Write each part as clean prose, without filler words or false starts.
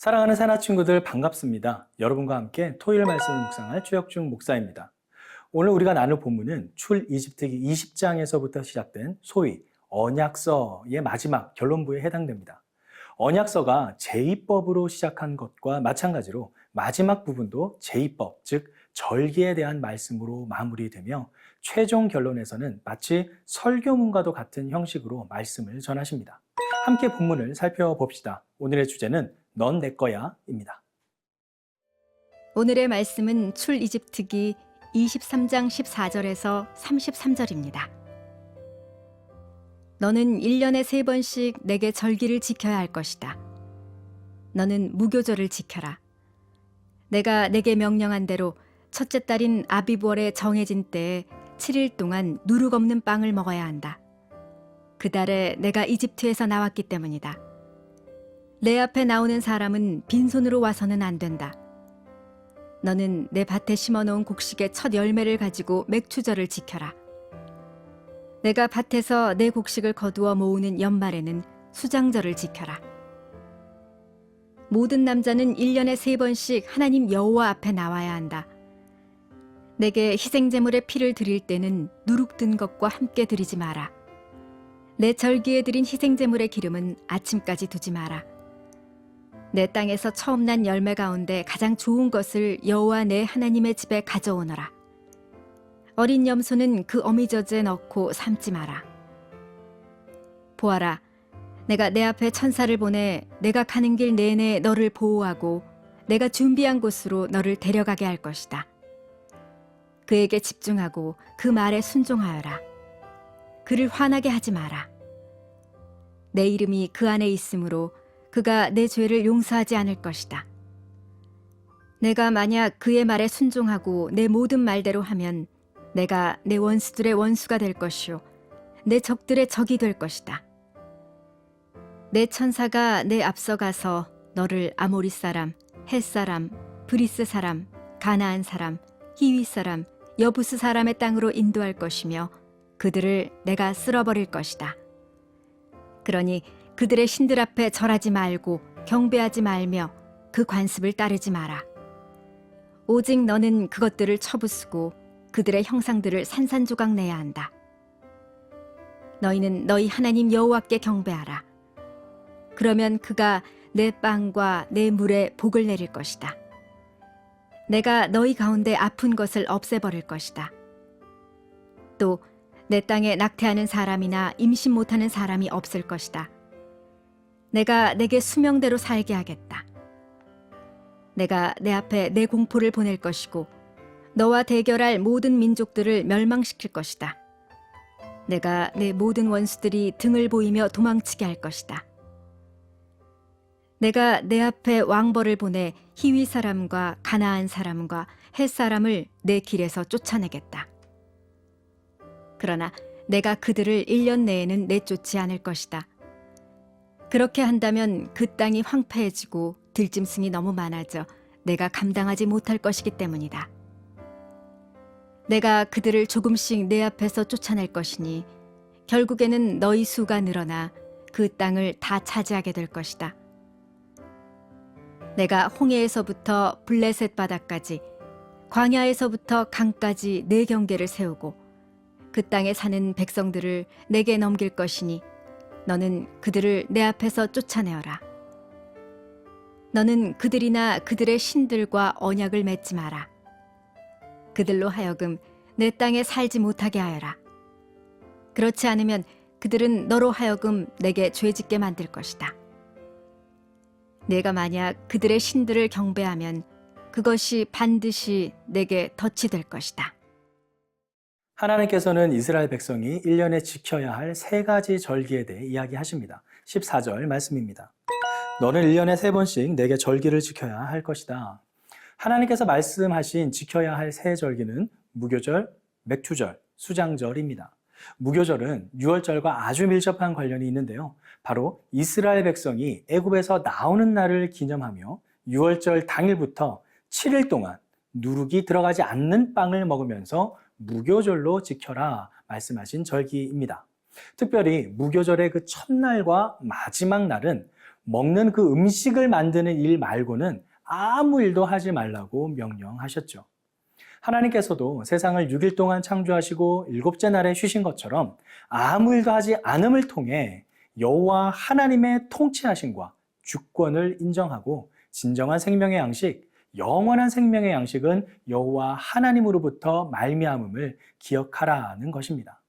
사랑하는 새나 친구들 반갑습니다. 여러분과 함께 토요일 말씀을 묵상할 최혁중 목사입니다. 오늘 우리가 나눌 본문은 출 이집트기 20장에서부터 시작된 소위 언약서의 마지막 결론부에 해당됩니다. 언약서가 제2법으로 시작한 것과 마찬가지로 마지막 부분도 제2법, 즉 절기에 대한 말씀으로 마무리되며 최종 결론에서는 마치 설교문과도 같은 형식으로 말씀을 전하십니다. 함께 본문을 살펴봅시다. 오늘의 주제는 넌 내 거야입니다. 오늘의 말씀은 출 이집트기 23장 14절에서 33절입니다. 너는 1년에 3번씩 내게 절기를 지켜야 할 것이다. 너는 무교절을 지켜라. 내가 내게 명령한 대로 첫째 달인 아비부월에 정해진 때에 7일 동안 누룩 없는 빵을 먹어야 한다. 그 달에 내가 이집트에서 나왔기 때문이다. 내 앞에 나오는 사람은 빈손으로 와서는 안 된다. 너는 내 밭에 심어놓은 곡식의 첫 열매를 가지고 맥추절을 지켜라. 내가 밭에서 내 곡식을 거두어 모으는 연말에는 수장절을 지켜라. 모든 남자는 1년에 3번씩 하나님 여호와 앞에 나와야 한다. 내게 희생제물의 피를 드릴 때는 누룩 든 것과 함께 드리지 마라. 내 절기에 드린 희생제물의 기름은 아침까지 두지 마라. 내 땅에서 처음 난 열매 가운데 가장 좋은 것을 여호와 내 하나님의 집에 가져오너라. 어린 염소는 그 어미젖에 넣고 삶지 마라. 보아라, 내가 내 앞에 천사를 보내 내가 가는 길 내내 너를 보호하고 내가 준비한 곳으로 너를 데려가게 할 것이다. 그에게 집중하고 그 말에 순종하여라. 그를 화나게 하지 마라. 내 이름이 그 안에 있으므로 그가 내 죄를 용서하지 않을 것이다. 내가 만약 그의 말에 순종하고 내 모든 말대로 하면 내가 내 원수들의 원수가 될 것이요 내 적들의 적이 될 것이다. 내 천사가 내 앞서가서 너를 아모리 사람, 헷 사람, 브리스 사람, 가나안 사람, 히위 사람, 여부스 사람의 땅으로 인도할 것이며 그들을 내가 쓸어버릴 것이다. 그러니 그들의 신들 앞에 절하지 말고 경배하지 말며 그 관습을 따르지 마라. 오직 너는 그것들을 쳐부수고 그들의 형상들을 산산조각 내야 한다. 너희는 너희 하나님 여호와께 경배하라. 그러면 그가 내 빵과 내 물에 복을 내릴 것이다. 내가 너희 가운데 아픈 것을 없애버릴 것이다. 또 내 땅에 낙태하는 사람이나 임신 못하는 사람이 없을 것이다. 내가 내게 수명대로 살게 하겠다. 내가 내 앞에 내 공포를 보낼 것이고 너와 대결할 모든 민족들을 멸망시킬 것이다. 내가 내 모든 원수들이 등을 보이며 도망치게 할 것이다. 내가 내 앞에 왕벌을 보내 히위 사람과 가나안 사람과 헷 사람을 내 길에서 쫓아내겠다. 그러나 내가 그들을 1년 내에는 내쫓지 않을 것이다. 그렇게 한다면 그 땅이 황폐해지고 들짐승이 너무 많아져 내가 감당하지 못할 것이기 때문이다. 내가 그들을 조금씩 내 앞에서 쫓아낼 것이니 결국에는 너희 수가 늘어나 그 땅을 다 차지하게 될 것이다. 내가 홍해에서부터 블레셋 바다까지 광야에서부터 강까지 내 경계를 세우고 그 땅에 사는 백성들을 내게 넘길 것이니 너는 그들을 내 앞에서 쫓아내어라. 너는 그들이나 그들의 신들과 언약을 맺지 마라. 그들로 하여금 내 땅에 살지 못하게 하여라. 그렇지 않으면 그들은 너로 하여금 내게 죄짓게 만들 것이다. 내가 만약 그들의 신들을 경배하면 그것이 반드시 내게 덫이 될 것이다. 하나님께서는 이스라엘 백성이 1년에 지켜야 할 3가지 절기에 대해 이야기하십니다. 14절 말씀입니다. 너는 1년에 3번씩 내게 절기를 지켜야 할 것이다. 하나님께서 말씀하신 지켜야 할 3절기는 무교절, 맥추절, 수장절입니다. 무교절은 유월절과 아주 밀접한 관련이 있는데요. 바로 이스라엘 백성이 애굽에서 나오는 날을 기념하며 유월절 당일부터 7일 동안 누룩이 들어가지 않는 빵을 먹으면서 무교절로 지켜라 말씀하신 절기입니다. 특별히 무교절의 그 첫날과 마지막 날은 먹는 그 음식을 만드는 일 말고는 아무 일도 하지 말라고 명령하셨죠. 하나님께서도 세상을 6일 동안 창조하시고 일곱째 날에 쉬신 것처럼 아무 일도 하지 않음을 통해 여호와 하나님의 통치하심과 주권을 인정하고 진정한 생명의 양식, 영원한 생명의 양식은 여호와 하나님으로부터 말미암음을 기억하라는 것입니다.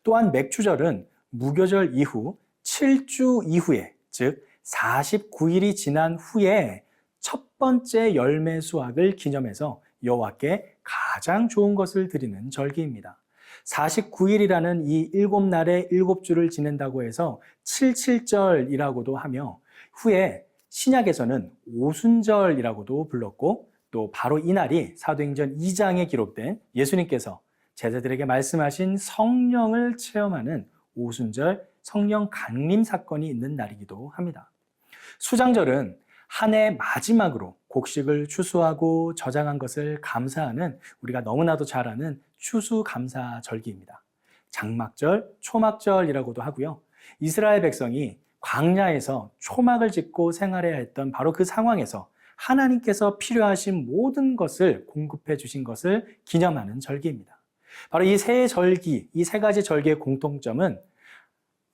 또한 맥주절은 무교절 이후 7주 이후에, 즉 49일이 지난 후에 첫 번째 열매 수확을 기념해서 여호와께 가장 좋은 것을 드리는 절기입니다. 49일이라는 이 7날의 7주를 지낸다고 해서 77절이라고도 하며 후에 신약에서는 오순절이라고도 불렀고 또 바로 이날이 사도행전 2장에 기록된 예수님께서 제자들에게 말씀하신 성령을 체험하는 오순절 성령 강림 사건이 있는 날이기도 합니다. 수장절은 한 해 마지막으로 곡식을 추수하고 저장한 것을 감사하는 우리가 너무나도 잘 아는 추수감사절기입니다. 장막절, 초막절이라고도 하고요. 이스라엘 백성이 광야에서 초막을 짓고 생활해야 했던 바로 그 상황에서 하나님께서 필요하신 모든 것을 공급해 주신 것을 기념하는 절기입니다. 바로 이 세 절기, 이 세 가지 절기의 공통점은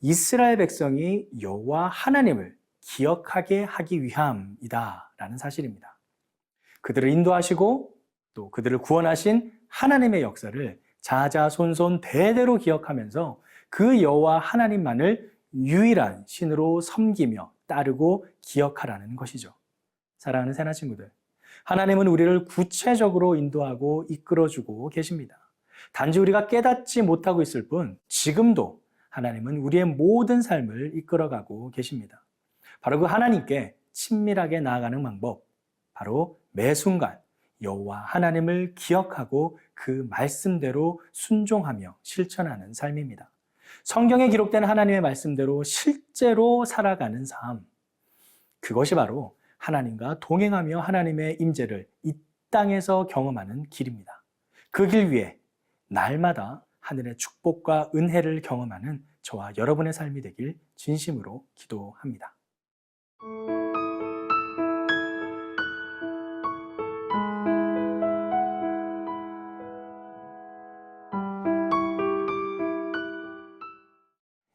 이스라엘 백성이 여호와 하나님을 기억하게 하기 위함이다라는 사실입니다. 그들을 인도하시고 또 그들을 구원하신 하나님의 역사를 자자손손 대대로 기억하면서 그 여호와 하나님만을 유일한 신으로 섬기며 따르고 기억하라는 것이죠. 사랑하는 새나 친구들, 하나님은 우리를 구체적으로 인도하고 이끌어주고 계십니다. 단지 우리가 깨닫지 못하고 있을 뿐 지금도 하나님은 우리의 모든 삶을 이끌어가고 계십니다. 바로 그 하나님께 친밀하게 나아가는 방법, 바로 매 순간 여호와 하나님을 기억하고 그 말씀대로 순종하며 실천하는 삶입니다. 성경에 기록된 하나님의 말씀대로 실제로 살아가는 삶, 그것이 바로 하나님과 동행하며 하나님의 임재를 이 땅에서 경험하는 길입니다. 그 길 위에 날마다 하늘의 축복과 은혜를 경험하는 저와 여러분의 삶이 되길 진심으로 기도합니다.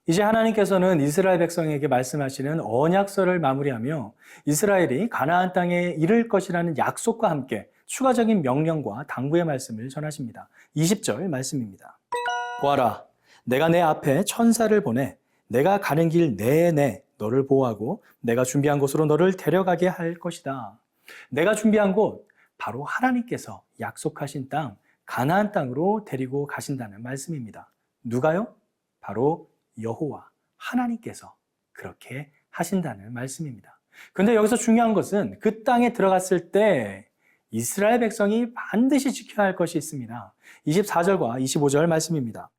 이제 하나님께서는 이스라엘 백성에게 말씀하시는 언약서를 마무리하며 이스라엘이 가나안 땅에 이를 것이라는 약속과 함께 추가적인 명령과 당부의 말씀을 전하십니다. 20절 말씀입니다. 보아라, 내가 내 앞에 천사를 보내 내가 가는 길 내내 너를 보호하고 내가 준비한 곳으로 너를 데려가게 할 것이다. 내가 준비한 곳, 바로 하나님께서 약속하신 땅, 가나안 땅으로 데리고 가신다는 말씀입니다. 누가요? 바로 여호와 하나님께서 그렇게 하신다는 말씀입니다. 그런데 여기서 중요한 것은 그 땅에 들어갔을 때 이스라엘 백성이 반드시 지켜야 할 것이 있습니다. 24절과 25절 말씀입니다.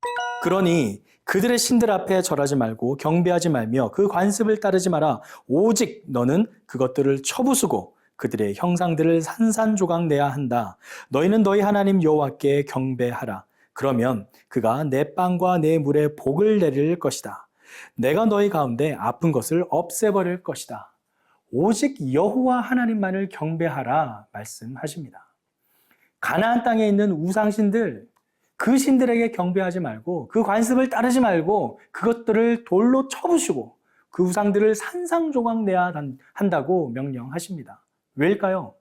그러니 그들의 신들 앞에 절하지 말고 경배하지 말며 그 관습을 따르지 마라. 오직 너는 그것들을 쳐부수고 그들의 형상들을 산산조각 내야 한다. 너희는 너희 하나님 여호와께 경배하라. 그러면 그가 내 빵과 내 물에 복을 내릴 것이다. 내가 너희 가운데 아픈 것을 없애버릴 것이다. 오직 여호와 하나님만을 경배하라 말씀하십니다. 가나안 땅에 있는 우상신들, 그 신들에게 경배하지 말고 그 관습을 따르지 말고 그것들을 돌로 쳐부시고 그 우상들을 산산조각 내야 한다고 명령하십니다. 왜일까요?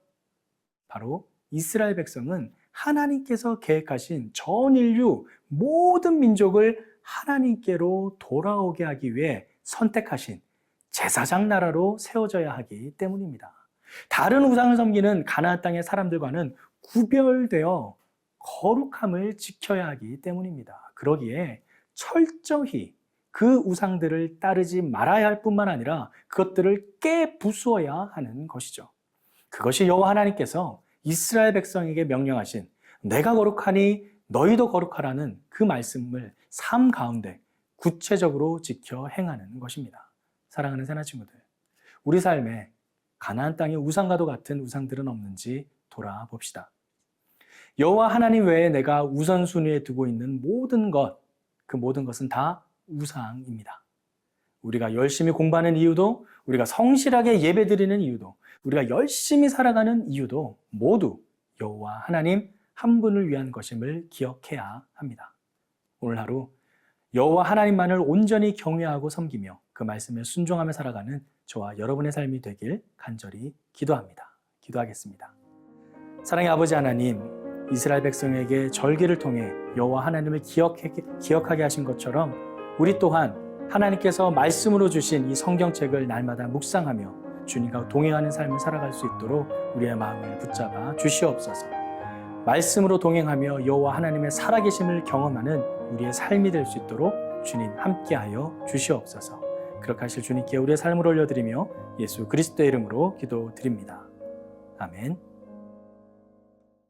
바로 이스라엘 백성은 하나님께서 계획하신 전 인류 모든 민족을 하나님께로 돌아오게 하기 위해 선택하신 제사장 나라로 세워져야 하기 때문입니다. 다른 우상을 섬기는 가나안 땅의 사람들과는 구별되어 거룩함을 지켜야 하기 때문입니다. 그러기에 철저히 그 우상들을 따르지 말아야 할 뿐만 아니라 그것들을 깨부수어야 하는 것이죠. 그것이 여호와 하나님께서 이스라엘 백성에게 명령하신 내가 거룩하니 너희도 거룩하라는 그 말씀을 삶 가운데 구체적으로 지켜 행하는 것입니다. 사랑하는 새나 친구들, 우리 삶에 가나안 땅의 우상과도 같은 우상들은 없는지 돌아봅시다. 여호와 하나님 외에 내가 우선순위에 두고 있는 모든 것, 그 모든 것은 다 우상입니다. 우리가 열심히 공부하는 이유도, 우리가 성실하게 예배드리는 이유도, 우리가 열심히 살아가는 이유도 모두 여호와 하나님 한 분을 위한 것임을 기억해야 합니다. 오늘 하루 여호와 하나님만을 온전히 경외하고 섬기며 그 말씀에 순종하며 살아가는 저와 여러분의 삶이 되길 간절히 기도합니다. 기도하겠습니다. 사랑의 아버지 하나님, 이스라엘 백성에게 절기를 통해 여호와 하나님을 기억하게 하신 것처럼 우리 또한 하나님께서 말씀으로 주신 이 성경책을 날마다 묵상하며 주님과 동행하는 삶을 살아갈 수 있도록 우리의 마음을 붙잡아 주시옵소서. 말씀으로 동행하며 여호와 하나님의 살아계심을 경험하는 우리의 삶이 될 수 있도록 주님 함께하여 주시옵소서. 그렇게 하실 주님께 우리의 삶을 올려드리며 예수 그리스도의 이름으로 기도드립니다. 아멘.